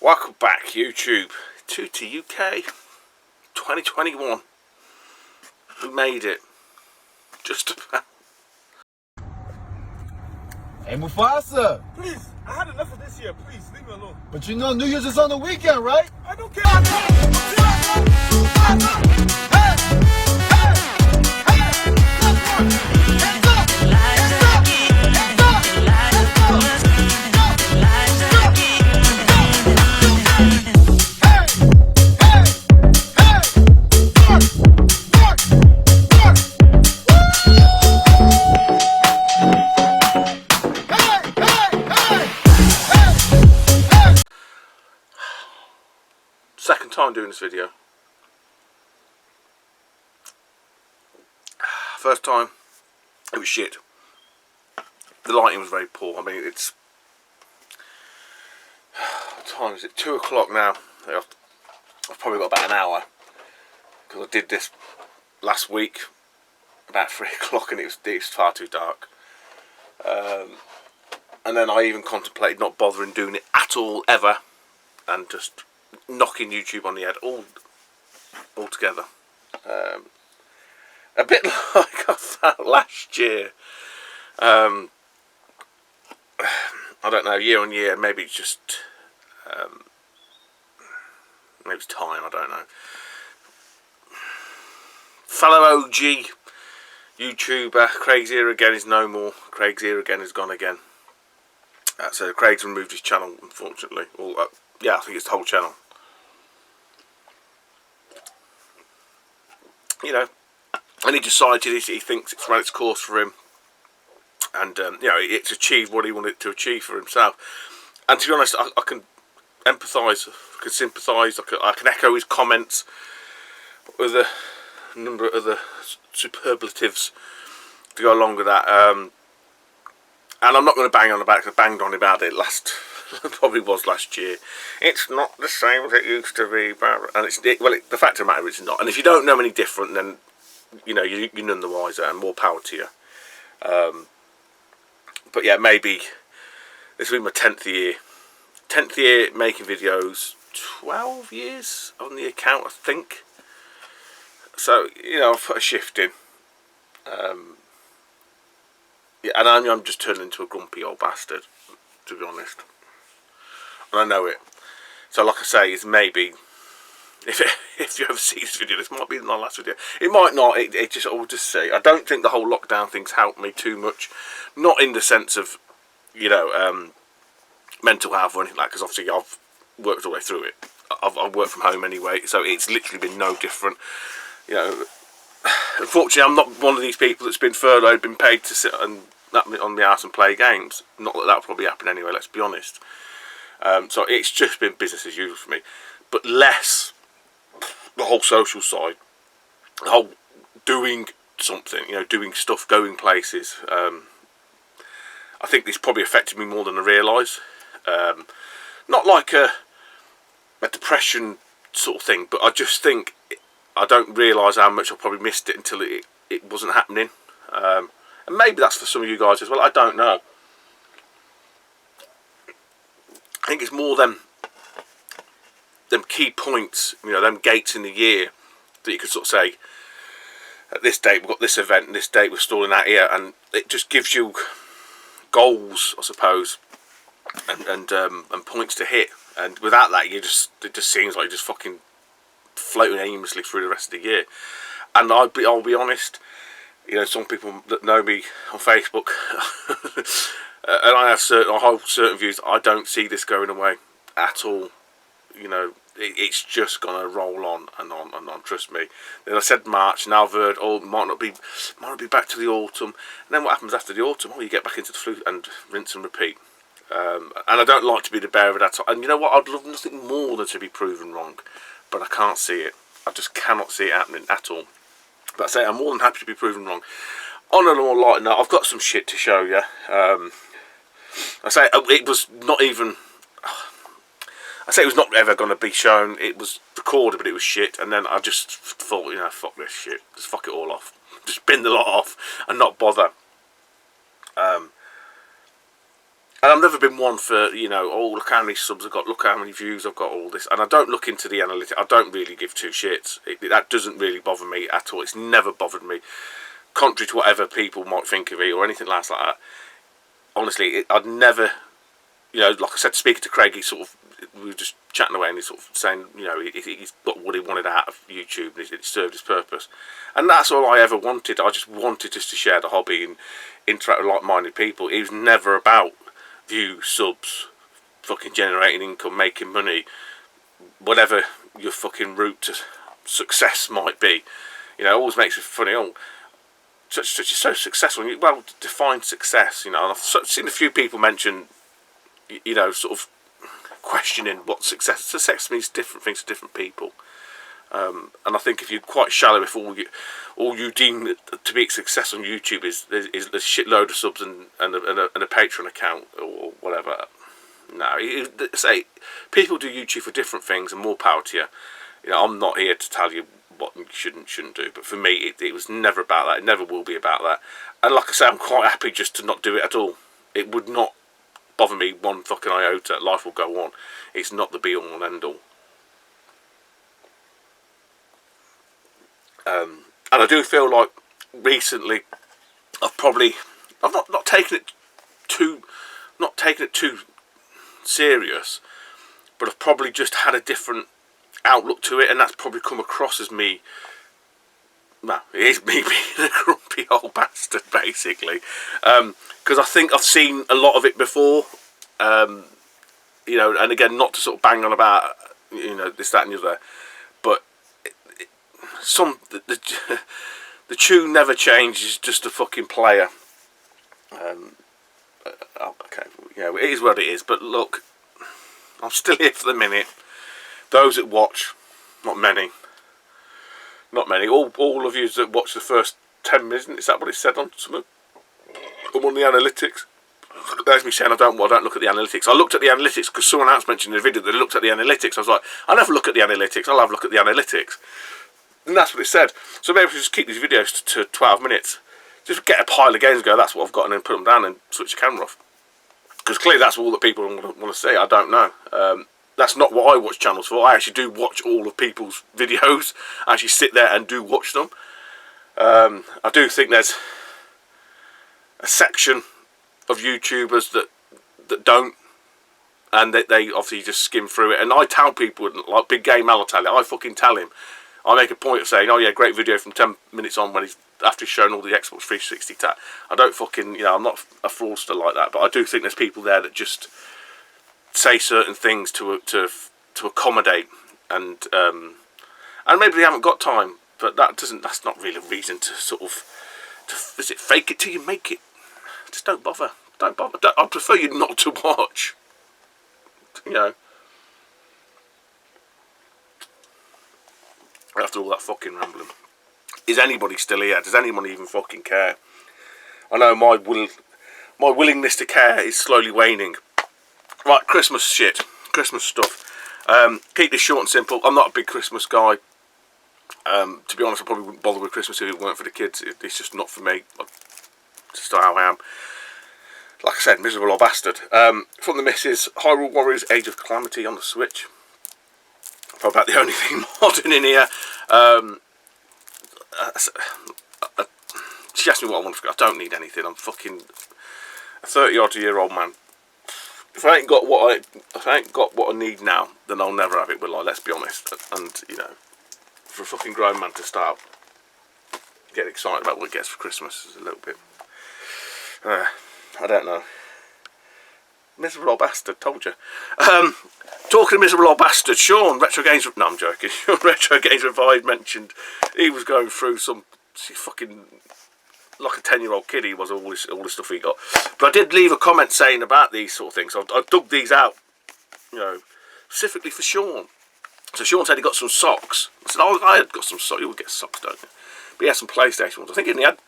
Welcome back, YouTube, to UK 2021. We made it. Just about. Hey, Mufasa! Please, I had enough of this year. Please, leave me alone. But you know New Year's is on the weekend, right? I don't care. Second time doing this video. First time, it was shit. The lighting was very poor. I mean, it's... What time is it? 2 o'clock now. I've probably got about an hour. Because I did this last week, about 3 o'clock, and it was far too dark. And then I even contemplated not bothering doing it at all, ever. And just knocking YouTube on the head altogether. A bit like I felt last year. I don't know, year on year, maybe it's just maybe it's time, I don't know. Fellow OG YouTuber Craig's Here Again is no more. Craig's Here Again is gone again. So Craig's removed his channel, unfortunately. Well, yeah, I think it's the whole channel. You know, and he decided he thinks it's run its course for him, and you know, it's achieved what he wanted to achieve for himself. And to be honest, I can empathise, I can sympathise, I can echo his comments with a number of other superlatives to go along with that. And I'm not going to bang on about it, because I banged on about it probably was last year. It's not the same as it used to be, and the fact of the matter is it's not. And if you don't know any different, then you know you're none the wiser, and more power to you. But yeah, maybe this will be my 10th year. 10th year making videos. 12 years on the account, I think. So you know, I've put a shift in. Yeah, and I'm just turning into a grumpy old bastard, to be honest. And I know it. So like I say, it's maybe, if you ever see this video, this might be my last video. It might not, I'll just say, I don't think the whole lockdown thing's helped me too much. Not in the sense of, you know, mental health or anything like that, because obviously I've worked all the way through it. I've worked from home anyway, so it's literally been no different. You know, unfortunately I'm not one of these people that's been furloughed, been paid to sit on the arse and play games. Not that that'll probably happen anyway, let's be honest. So it's just been business as usual for me, but less the whole social side, the whole doing something, you know, doing stuff, going places. I think this probably affected me more than I realise. Not like a depression sort of thing, but I just think I don't realise how much I probably missed it until it wasn't happening. And maybe that's for some of you guys as well, I don't know. I think it's more them key points, you know, them gates in the year that you could sort of say, at this date we've got this event, and this date we're stalling out here, and it just gives you goals, I suppose, and points to hit. And without that, it just seems like you're just fucking floating aimlessly through the rest of the year. And I'll be honest, you know, some people that know me on Facebook. And I hold certain views. I don't see this going away at all. You know, it's just gonna roll on and on and on. Trust me. Then I said March. Now I've heard, oh, might not be back to the autumn. And then what happens after the autumn? Oh, you get back into the flu and rinse and repeat. And I don't like to be the bearer of that. And you know what? I'd love nothing more than to be proven wrong, but I can't see it. I just cannot see it happening at all. But I say I'm more than happy to be proven wrong. On a more light note, I've got some shit to show you. I say it was not even. I say it was not ever going to be shown. It was recorded, but it was shit. And then I just thought, you know, fuck this shit. Just fuck it all off. Just bin the lot off and not bother. And I've never been one for, you know, oh, look how many subs I've got, look how many views I've got, all this. And I don't look into the analytics. I don't really give two shits. That doesn't really bother me at all. It's never bothered me. Contrary to whatever people might think of it or anything like that. Honestly, I'd never, you know, like I said, speaking to Craig, we were just chatting away and he's sort of saying, you know, he's got what he wanted out of YouTube and it served his purpose. And that's all I ever wanted. I just wanted to share the hobby and interact with like-minded people. It was never about views, subs, fucking generating income, making money, whatever your fucking route to success might be. You know, it always makes it funny. Oh, such is so successful. Well, define success. You know, and I've seen a few people mention, you know, sort of questioning what success. Success means different things to different people. And I think if you're quite shallow, if all you deem to be a success on YouTube is a shitload of subs and a Patreon account or whatever, no. Say people do YouTube for different things, and more power to you. You know, I'm not here to tell you what you shouldn't do, but for me, it was never about that. It never will be about that. And like I say, I'm quite happy just to not do it at all. It would not bother me one fucking iota. Life will go on. It's not the be all and end all. And I do feel like recently I've not taken it too serious, but I've probably just had a different outlook to it, and that's probably come across as me. Well, it is me being a grumpy old bastard, basically, because I think I've seen a lot of it before. You know, and again, not to sort of bang on about, you know, this, that, and the other, but the tune never changes, just a fucking player. Okay, yeah, it is what it is. But look, I'm still here for the minute. Those that watch, not many. All of you that watch the first 10 minutes, is that what it said on some? I'm on the analytics. There's me saying I don't look at the analytics. I looked at the analytics because someone else mentioned in the video that they looked at the analytics. I was like, I never look at the analytics. I'll have a look at the analytics. And that's what it said. So maybe we should just keep these videos to 12 minutes. Just get a pile of games and go, that's what I've got, and then put them down and switch the camera off. Because clearly that's all that people want to see. I don't know. That's not what I watch channels for. I actually do watch all of people's videos. I actually sit there and do watch them. I do think there's a section of YouTubers that don't, and they obviously just skim through it. And I tell people, like Big Game Al, I fucking tell him. I make a point of saying, oh yeah, great video from 10 minutes on when after he's shown all the Xbox 360 tat. I don't fucking, you know, I'm not a fraudster like that, but I do think there's people there that just say certain things to accommodate, and maybe they haven't got time, but that's not really a reason to sort of is it fake it till you make it. Just don't bother. I prefer you not to watch. You know. After all that fucking rambling, is anybody still here? Does anyone even fucking care? I know my willingness to care is slowly waning. Right, Christmas shit, Christmas stuff. Keep this short and simple. I'm not a big Christmas guy. To be honest, I probably wouldn't bother with Christmas if it weren't for the kids. It's just not for me. It's just how I am. Like I said, miserable old bastard. From the missus, Hyrule Warriors Age of Calamity on the Switch. Probably about the only thing modern in here. She asked me what I want. I don't need anything. I'm fucking a 30-odd-year-old man. If I ain't got what I need now, then I'll never have it. Will I? Let's be honest. And you know, for a fucking grown man to start getting excited about what he gets for Christmas is a little bit. I don't know. Miserable old bastard, told you. Talking to miserable old bastard, Sean, Retro Games... No, I'm joking. Sean, Retro Games Revived mentioned he was going through some fucking... Like a 10-year-old kid he was, all the stuff he got. But I did leave a comment saying about these sort of things. So I dug these out, you know, specifically for Sean. So Sean said he got some socks. I said, oh, I had got some socks. You would get socks, don't you? But he had some PlayStation ones. I think he had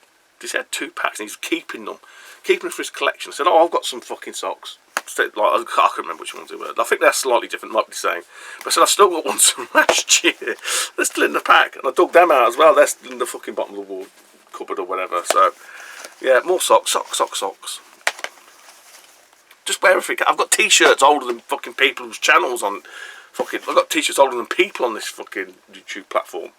2 packs and he's keeping them for his collection. I said, oh, I've got some fucking socks. Like, I can't remember which ones they were. I think they're slightly different, might be the same. But I said, I've still got ones from last year. They're still in the pack. And I dug them out as well. They're still in the fucking bottom of the wall cupboard or whatever. So, yeah, more socks. Just wear everything. I've got t-shirts older than fucking people's channels on fucking. I've got t-shirts older than people on this fucking YouTube platform.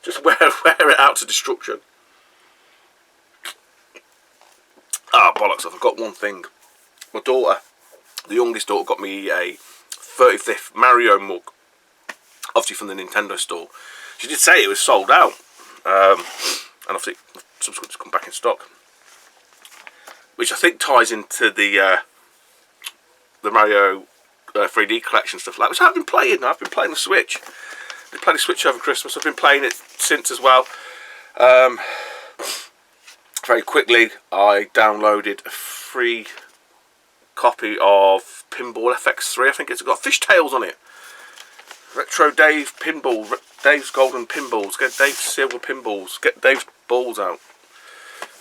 Just wear it out to destruction. Ah, bollocks! I forgot one thing. My daughter, the youngest daughter, got me a 35th Mario mug, obviously from the Nintendo store. She did say it was sold out, and obviously subsequently come back in stock, which I think ties into the Mario 3D collection stuff like, which I've been playing. I've been playing the Switch. I played the Switch over Christmas. I've been playing it since as well. Very quickly, I downloaded a free copy of Pinball FX3. I think it's got fishtails on it. Retro Dave Pinball, Dave's Golden Pinballs. Get Dave's Silver Pinballs. Get Dave's balls out.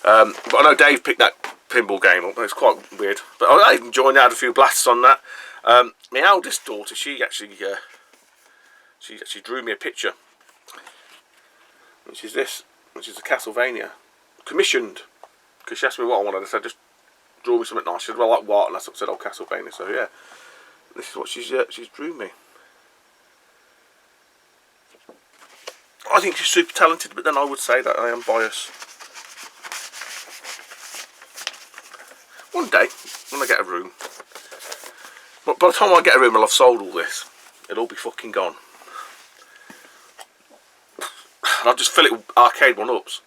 But I know Dave picked that pinball game up. It's quite weird, but I enjoyed it. I had a few blasts on that. My eldest daughter, she actually drew me a picture, which is this, which is a Castlevania, commissioned, because she asked me what I wanted. I said, just draw me something nice. She said, well, like what? And I said, oh, Castlevania. So yeah, this is what she's drew me. I think she's super talented, but then I would say that I am biased. One day, when I get a room, but by the time I get a room, I'll have sold all this. It'll all be fucking gone. And I'll just fill it with arcade one-ups.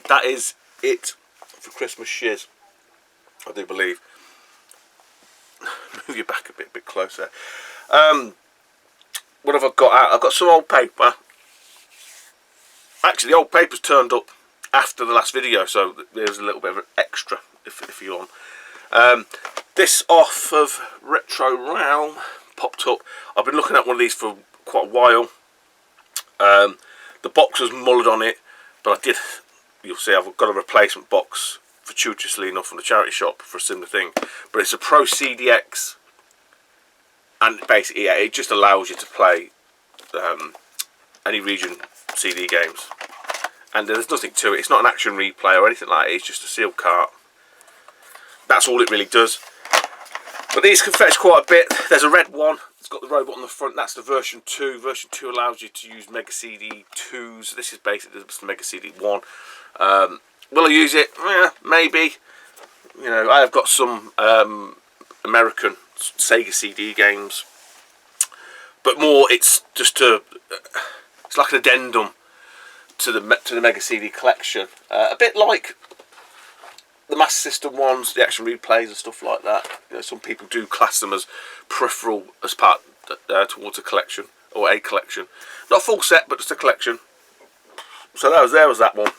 That is it for Christmas shiz, I do believe. Move you back a bit closer. What have I got out? I've got some old paper. Actually, the old paper's turned up after the last video, so there's a little bit of an extra if you want. This off of Retro Realm popped up. I've been looking at one of these for quite a while. The box was mullered on it, but I did, you'll see I've got a replacement box, fortuitously enough, from the charity shop for a similar thing. But it's a Pro CDX, and basically, yeah, it just allows you to play any region CD games. And there's nothing to it. It's not an action replay or anything like that. It's just a sealed cart. That's all it really does. But these can fetch quite a bit. There's a red one. It's got the robot on the front. That's the version 2. Version 2 allows you to use Mega CD 2s. This is basically the Mega CD 1. Will I use it? Yeah, maybe. You know, I have got some American Sega CD games, but more it's just it's like an addendum to the Mega CD collection. A bit like the Master System ones, the action replays and stuff like that. You know, some people do class them as peripheral, as part towards a collection, or a collection. Not a full set, but just a collection. So there was that one.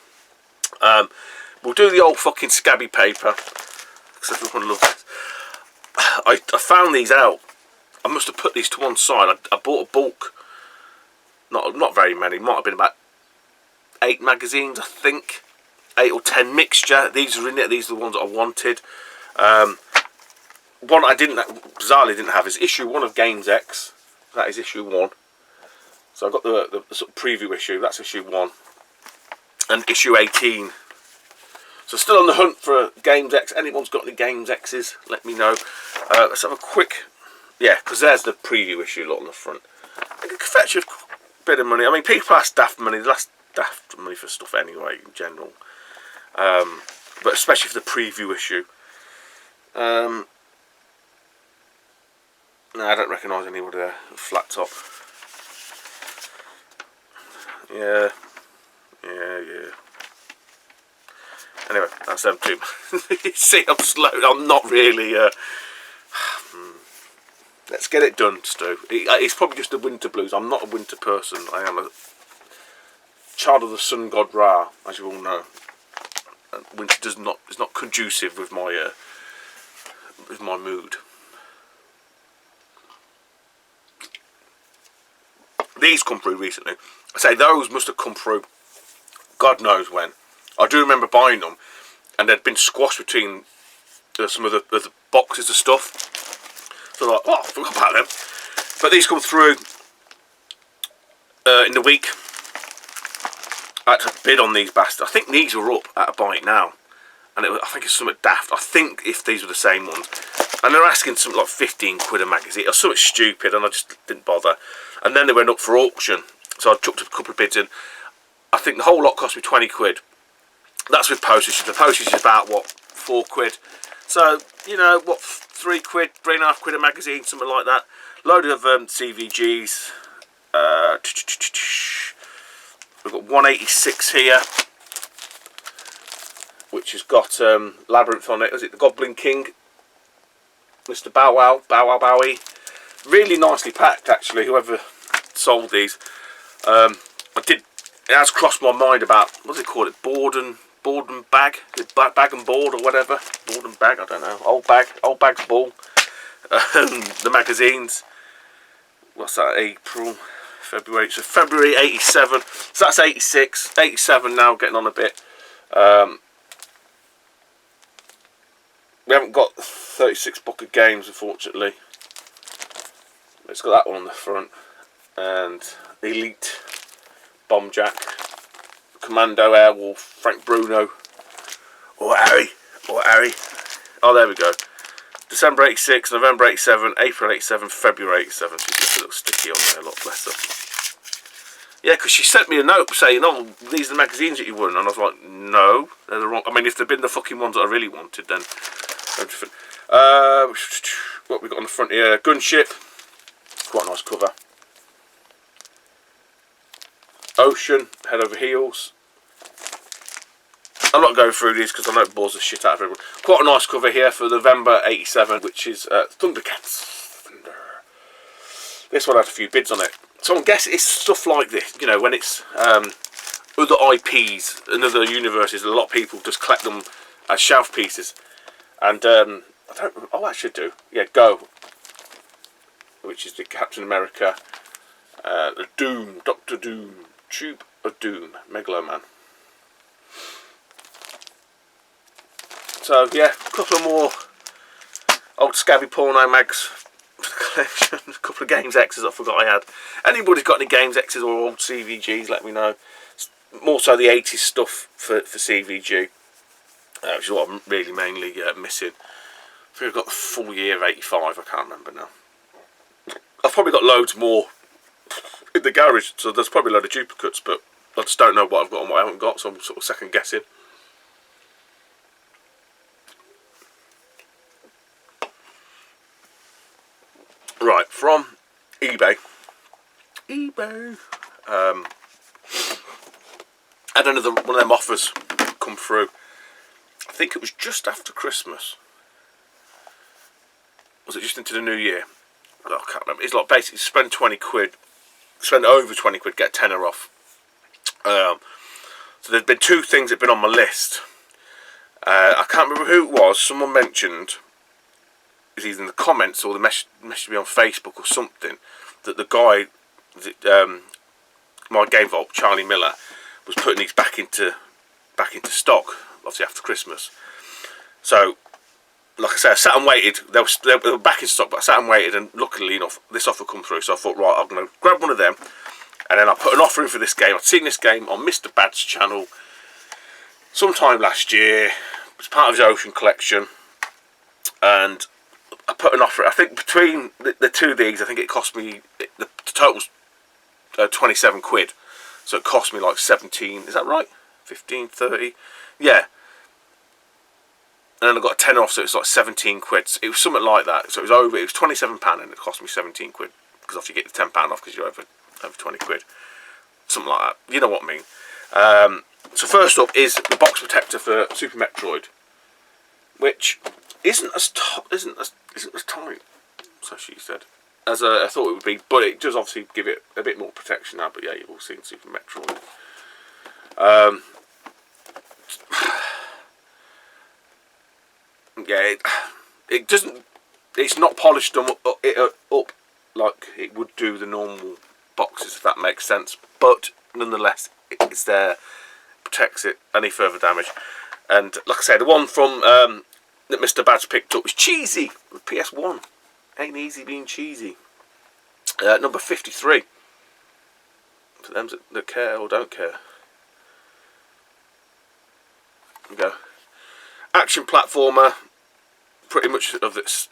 We'll do the old fucking scabby paper, because everyone loves it. I found these out. I must have put these to one side. I bought a bulk, not very many, might have been about 8 magazines, I think. 8 or 10 mixture. These are in it. These are the ones that I wanted. One I bizarrely didn't have is issue 1 of Games X. That is issue 1. So I've got the sort of preview issue. That's issue 1. And issue 18. So still on the hunt for Games X. Anyone's got any Games X's, let me know. Let's have a quick... Yeah, because there's the preview issue lot on the front. It could fetch a bit of money. I mean, people ask daft money. They ask daft money for stuff anyway, in general. But especially for the preview issue. No, I don't recognise anybody there. Flat top. Yeah. Anyway, that's them too. See, I'm slow. I'm not really. Let's get it done, Stu. It's probably just the winter blues. I'm not a winter person. I am a child of the sun god Ra, as you all know. And winter is not conducive with my mood. These come through recently. I say those must have come through God knows when. I do remember buying them, and they'd been squashed between some of the boxes of stuff. So like, oh, I forgot about them. But these come through in the week. I had to bid on these bastards. I think these were up at a buy it now. And I think it's something daft. I think if these were the same ones. And they're asking something like 15 quid a magazine. Or something stupid, and I just didn't bother. And then they went up for auction. So I chucked a couple of bids in. I think the whole lot cost me 20 quid. That's with postage. The postage is about, what, 4 quid. So, you know, what, 3 quid, 3.5 quid a magazine, something like that. Load of CVGs. We've got 186 here, which has got Labyrinth on it. Is it the Goblin King? Mr. Bow Wow, Bowie. Really nicely packed, actually, whoever sold these. It has crossed my mind about, what do they call it, board and bag? Bag and board or whatever. Board and bag, I don't know. Old bag's ball. The magazines. What's that, April, February? So February 87. So that's 86. 87 now, getting on a bit. We haven't got 36 book of games, unfortunately. It's got that one on the front. And Elite, Bomb Jack, Commando, Airwolf, Frank Bruno, or Harry. Oh, there we go. December 86, November 87, April 87, February 87. She's just a little sticky on there, a lot, bless her. Yeah, because she sent me a note saying, oh, these are the magazines that you won. And I was like, no, they're the wrong. I mean, if they'd been the fucking ones that I really wanted, then they're different. What we got on the front here? Gunship. Quite a nice cover. Ocean, Head Over Heels. I'm not going through these because I know it bores the shit out of everyone. Quite a nice cover here for November 87, which is Thundercats. This one had a few bids on it. So I'm guessing it's stuff like this, you know, when it's other IPs and other universes. A lot of people just collect them as shelf pieces. And I don't. Oh, I should do. Yeah, Go, which is the Captain America, the Doom, Doctor Doom, Tube of Doom, Megaloman. So yeah, a couple of more old scabby porno mags for the collection. A couple of Games X's I forgot I had. Anybody's got any Games X's or old CVGs, let me know. More so the 80s stuff for CVG, which is what I'm really mainly missing. I think I've got the full year of 85, I can't remember now. I've probably got loads more in the garage, so there's probably a load of duplicates, but I just don't know what I've got and what I haven't got, so I'm sort of second guessing. Right, from eBay. Had another one of them offers come through. I think it was just after Christmas. Was it just into the new year? I can't remember. It's like basically spend 20 quid, spend over 20 quid, get a tenner off. So there's been two things that have been on my list. I can't remember who it was. Someone mentioned, it's either in the comments or they messaged me on Facebook or something, that the guy, my Game Vault, Charlie Miller, was putting these back into stock, obviously after Christmas. So, like I said, I sat and waited. They were back in stock, but I sat and waited, and luckily enough, this offer come through. So I thought, right, I'm going to grab one of them, and then I put an offer in for this game. I'd seen this game on Mr. Bad's channel sometime last year. It was part of his Ocean collection, and I put an offer. I think between the two of these, I think it cost me, the total's 27 quid. So it cost me like 17, is that right? 15, 30? Yeah. And then I got a tenner off, so it's like 17 quid. So it was something like that. So it was £27 and it cost me 17 quid. Because obviously you get the £10 off because you're over 20 quid. Something like that. You know what I mean. So first up is the box protector for Super Metroid, which isn't as tight, so she said, as I thought it would be, but it does obviously give it a bit more protection now. But yeah, you've all seen Super Metroid. Yeah, it doesn't. It's not polished up like it would do the normal boxes, if that makes sense. But nonetheless, it's there, protects it any further damage. And like I said, the one from that Mr. Bad's picked up was cheesy with PS1. Ain't easy being cheesy. Number 53. For them that care or don't care. we go. Action platformer, pretty much of its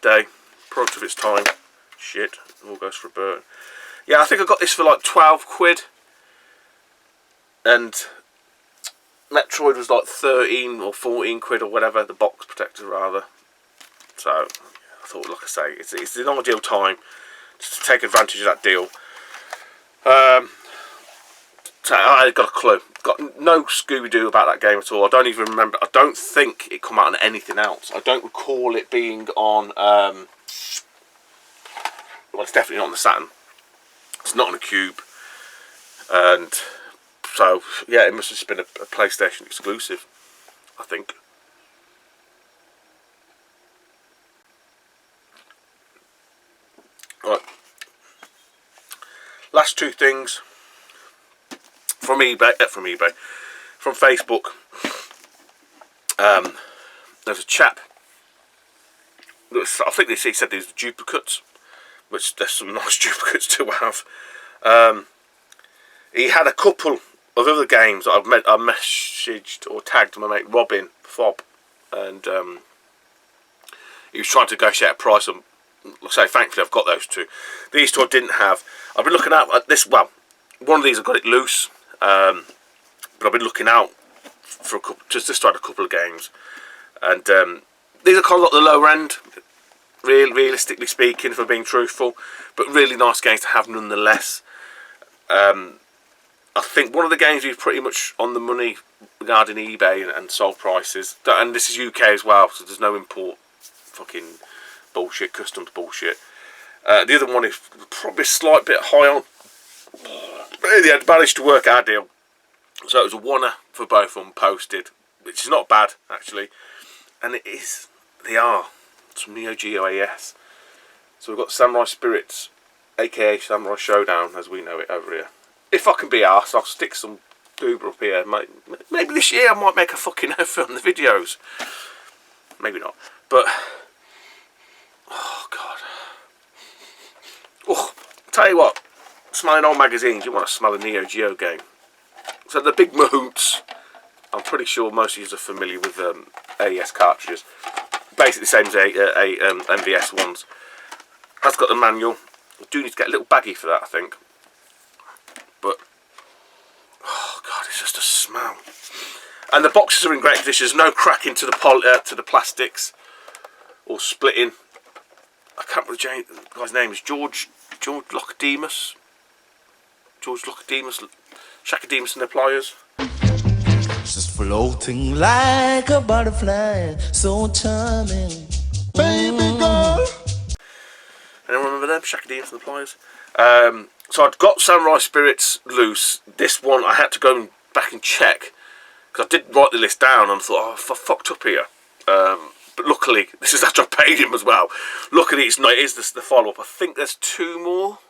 day, product of its time. Shit, all goes for a burn. Yeah, I think I got this for like 12 quid. And Metroid was like 13 or 14 quid or whatever, the box protector rather. So, I thought, like I say, it's an ideal time to take advantage of that deal. So I got a clue. Got no Scooby-Doo about that game at all. I don't even remember. I don't think it come out on anything else. I don't recall it being on... well, it's definitely not on the Saturn. It's not on a Cube. And so, yeah, it must have just been a PlayStation exclusive, I think. Right. Last two things. From Facebook. There's a chap. I think he said these were duplicates, which there's some nice duplicates to have. He had a couple of other games that I messaged or tagged my mate Robin Fob, and he was trying to negotiate a price. And like I say, thankfully I've got those two. These two I didn't have. I've been looking out at this. Well, one of these I got it loose. But I've been looking out for a couple, just to a couple of games, and these are kind of like the lower end, realistically speaking, if I'm being truthful, but really nice games to have nonetheless. I think one of the games is pretty much on the money regarding eBay and sold prices, and this is UK as well, so there's no import fucking bullshit, customs bullshit. The other one is probably a slight bit high on. But yeah, I managed to work our deal. So it was a oneer for both of them posted, which is not bad actually. And they are some Geo AES. So we've got Samurai Spirits, aka Samurai Showdown as we know it over here. If I can be arsed, I'll stick some goober up here. Maybe this year I might make a fucking effort on the videos. Maybe not. But, oh God. Oh, tell you what. Smelling old magazines, you want to smell a Neo Geo game. So the big mahoots, I'm pretty sure most of you are familiar with AES cartridges. Basically the same as MVS ones. That's got the manual. I do need to get a little baggie for that, I think. But, oh God, it's just a smell. And the boxes are in great condition. There's no cracking to the plastics or splitting. I can't remember the guy's name. Is George Lockedemus. George Lockedemus, Shakademus and the Pliers. Just floating like a butterfly, so charming, baby girl. Anyone remember them? Shakademus and the Pliers. So I'd got Samurai Spirits loose. This one I had to go back and check because I did write the list down and I thought, oh, I fucked up here. But luckily, this is after I paid him as well. Luckily, it is the follow-up. I think there's two more.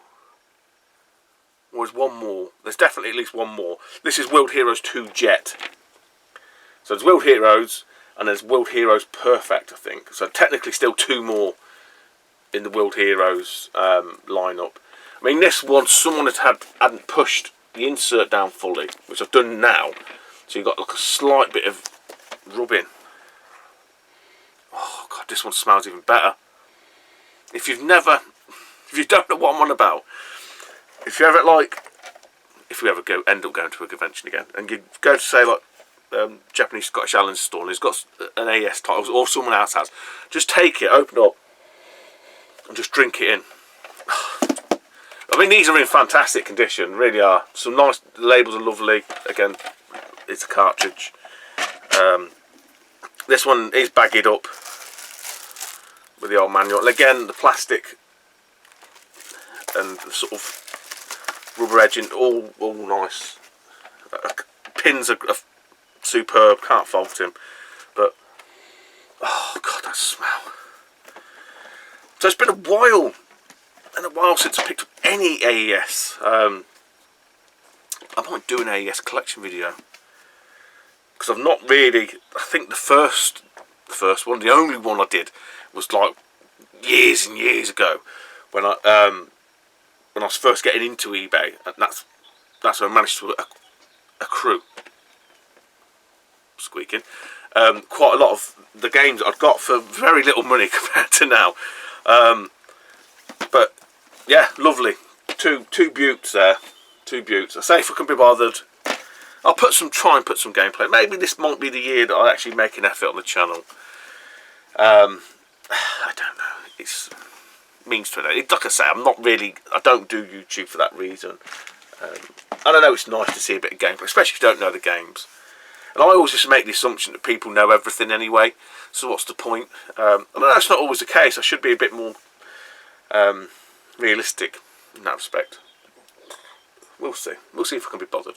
Or is one more? There's definitely at least one more. This is World Heroes 2 Jet. So there's World Heroes and there's World Heroes Perfect, I think. So technically still two more in the World Heroes lineup. I mean, this one, someone hadn't pushed the insert down fully, which I've done now. So you've got like a slight bit of rubbing. Oh God, this one smells even better. If you don't know what I'm on about, if you ever if we ever end up going to a convention again, and you go to say like Japanese Scottish Allen's store, and he's got an AES title, or someone else has, just take it, open it up, and just drink it in. I mean, these are in fantastic condition, really are. Some nice, the labels are lovely. Again, it's a cartridge. This one is bagged up with the old manual. And again, the plastic and the sort of rubber edging, all nice. Pins are superb, can't fault him. But, oh God, that smell. So it's been a while since I picked up any AES. I might do an AES collection video. Because I've not really, I think the first one, the only one I did, was like years and years ago. When I was first getting into eBay, and that's when I managed to accrue squeaking. Quite a lot of the games I've got for very little money compared to now. But yeah, lovely. Two beauts there. Two beauts. I say if I can be bothered, I'll try and put some gameplay. Maybe this might be the year that I actually make an effort on the channel. I don't know. It's means to it. Like I say, I don't do YouTube for that reason. And I know it's nice to see a bit of gameplay, especially if you don't know the games. And I always just make the assumption that people know everything anyway. So what's the point? I know that's not always the case. I should be a bit more realistic in that respect. We'll see. We'll see if I can be bothered.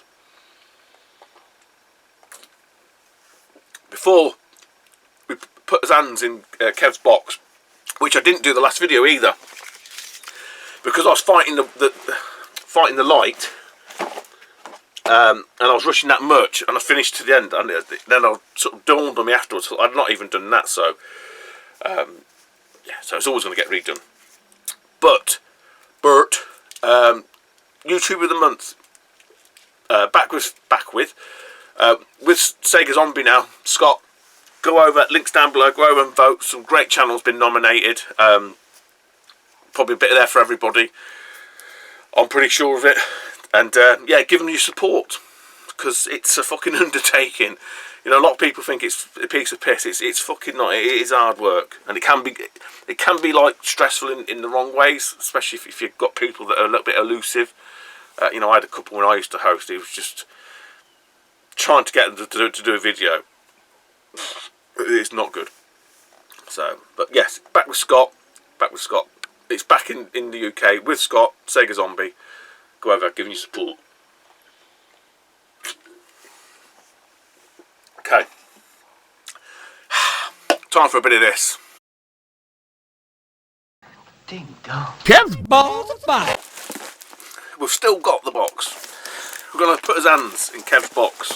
Before we put his hands in Kev's box, which I didn't do the last video either, because I was fighting the light, and I was rushing that much, and I finished to the end, and then I sort of dawned on me afterwards. I'd not even done that, so yeah, so it's always going to get redone. But Bert, YouTube of the month, back with Sega Zombie now. Scott, go over, links down below, go over and vote. Some great channels been nominated. Probably a bit there for everybody, I'm pretty sure of it. And yeah, give them your support, because it's a fucking undertaking. You know, a lot of people think it's a piece of piss. It's fucking not. It is hard work, and it can be like stressful in the wrong ways, especially if you've got people that are a little bit elusive. You know, I had a couple when I used to host. It was just trying to get them to do a video. It's not good. So, but yes, back with Scott. It's back in the UK with Scott, Sega Zombie. Go over, giving you support. Okay. Time for a bit of this. Ding dong. Kev's balls of fire. We've still got the box. We're going to put his hands in Kev's box.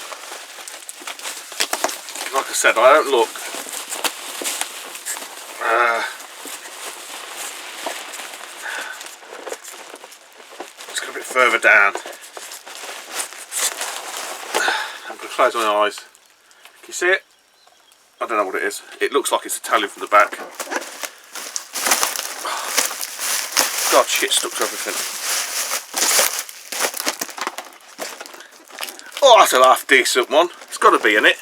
Like I said, I don't look. Let's go a bit further down. I'm going to close my eyes. Can you see it? I don't know what it is. It looks like it's Italian from the back. God, shit stuck to everything. Oh, that's a half decent one. It's got to be in it.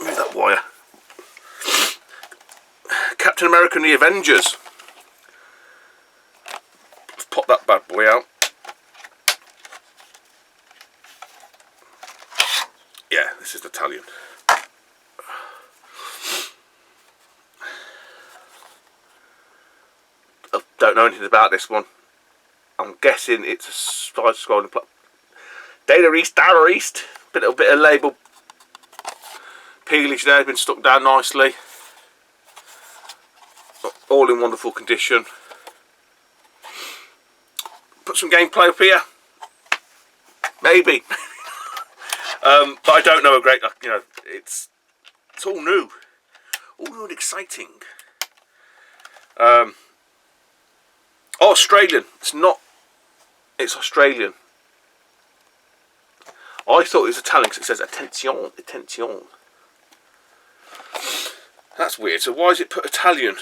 Move that wire. Captain America and the Avengers. Let's pop that bad boy out. Yeah, this is Italian. I don't know anything about this one. I'm guessing it's a side-scrolling Data East, Dara East. A little bit of label peelage there, been stuck down nicely. All in wonderful condition. Put some gameplay up here. Maybe. But I don't know a great, you know, it's all new. All new and exciting. Australian. It's Australian. I thought it was Italian because it says attention. That's weird. So why is it put Italian?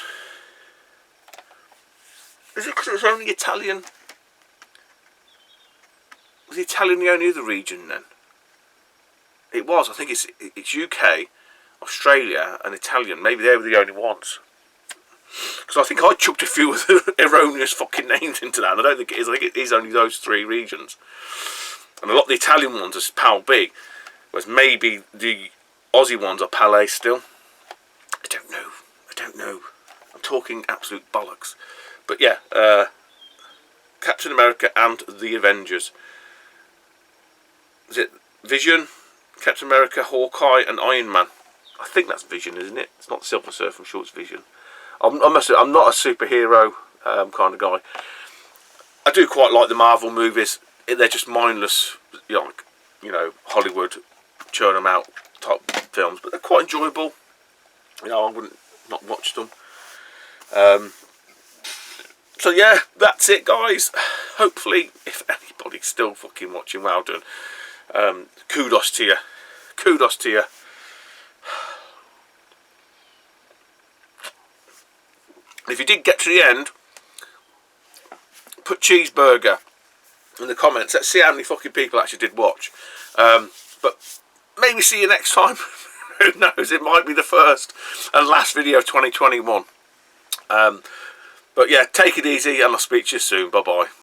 Is it because it's only Italian? Was Italian the only other region then? It was. I think it's UK, Australia and Italian. Maybe they were the only ones. Because I think I chucked a few of the erroneous fucking names into that. And I don't think it is. I think it is only those three regions. And a lot of the Italian ones are PAL B. Whereas maybe the Aussie ones are PAL A still. I don't know. I'm talking absolute bollocks. But yeah, Captain America and the Avengers. Is it Vision, Captain America, Hawkeye and Iron Man? I think that's Vision, isn't it? It's not Silver Surfer, I'm sure it's Vision. I'm not a superhero kind of guy. I do quite like the Marvel movies. They're just mindless, you know, Hollywood churn them out type films, but they're quite enjoyable. You know, I wouldn't not watch them. So yeah, that's it, guys. Hopefully, if anybody's still fucking watching, well done. Kudos to you. Kudos to you. If you did get to the end, put cheeseburger in the comments. Let's see how many fucking people actually did watch. But maybe see you next time. Who knows? It might be the first and last video of 2021. But yeah, take it easy, and I'll speak to you soon. Bye bye.